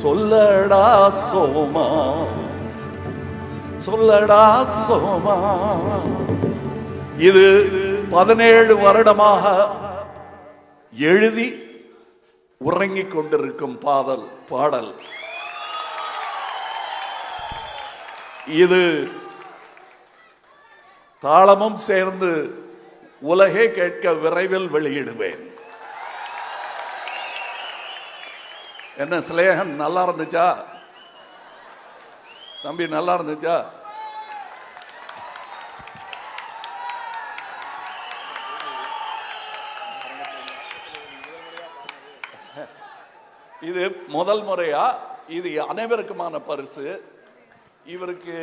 சொல்லடா சோமா, சொல்லடா சோமா. இது 17 வருடமாக எழுதி உறங்கிக் கொண்டிருக்கும் பாடல். இது தாளமும் சேர்ந்து உலகே கேட்க விரைவில் வெளியிடுவேன். என்ன ஸ்லேகன் நல்லா இருந்துச்சா தம்பி? நல்லா இருந்துச்சா? இது முதல் முறையா? இது அனைவருக்குமான பரிசு. இவருக்கு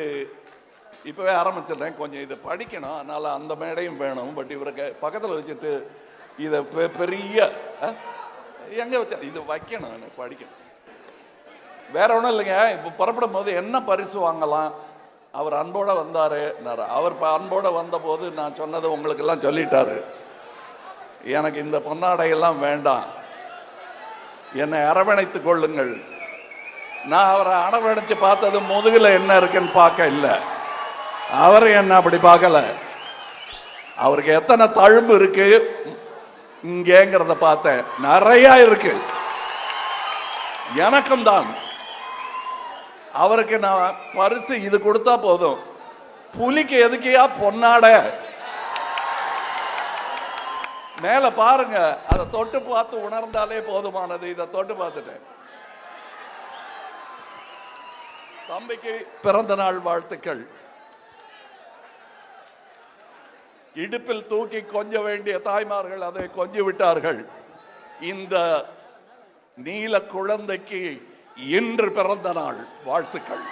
இப்பவே ஆரம்பிச்சிடுறேன், கொஞ்சம் இதை படிக்கணும், அதனால அந்த மேடையும் வேணும். பட் இவருக்கு பக்கத்தில் வச்சுட்டு இதை பெரிய எங்க வச்சா இது வைக்கணும், எனக்கு படிக்கணும். வேற ஒன்றும் இல்லைங்க. இப்போ புறப்படும் போது என்ன பரிசு வாங்கலாம்? அவர் அன்போட வந்தாரு. அவர் அன்போட வந்த போது நான் சொன்னதை உங்களுக்கு எல்லாம் சொல்லிட்டாரு. எனக்கு இந்த பொன்னாடையெல்லாம் வேண்டாம், என்னை அரவணைத்துக் கொள்ளுங்கள். நான் அவரை அரவணைச்சு பார்த்தது முதுகுல என்ன இருக்குன்னு பார்க்க இல்லை, அவரை என்ன அப்படி பார்க்கல. அவருக்கு எத்தனை தழும்பு இருக்கு இங்கேங்கிறத பார்த்தேன், நிறைய இருக்கு. எனக்கும் தான். அவருக்கு நான் பரிசு இது கொடுத்தா போதும். புலிக்கு எதுக்கையா பொன்னாட? மேல பாருங்க, அதை தொட்டு பார்த்து உணர்ந்தாலே போதுமானது. இதை தொட்டு பார்த்துட்டேன். தம்பிக்கு பிறந்த நாள் வாழ்த்துக்கள். இடுப்பில் தூக்கி கொஞ்ச வேண்டிய தாய்மார்கள் அதை கொஞ்சி விட்டார்கள். இந்த நீல குழந்தைக்கு இன்று பிறந்த நாள் வாழ்த்துக்கள்.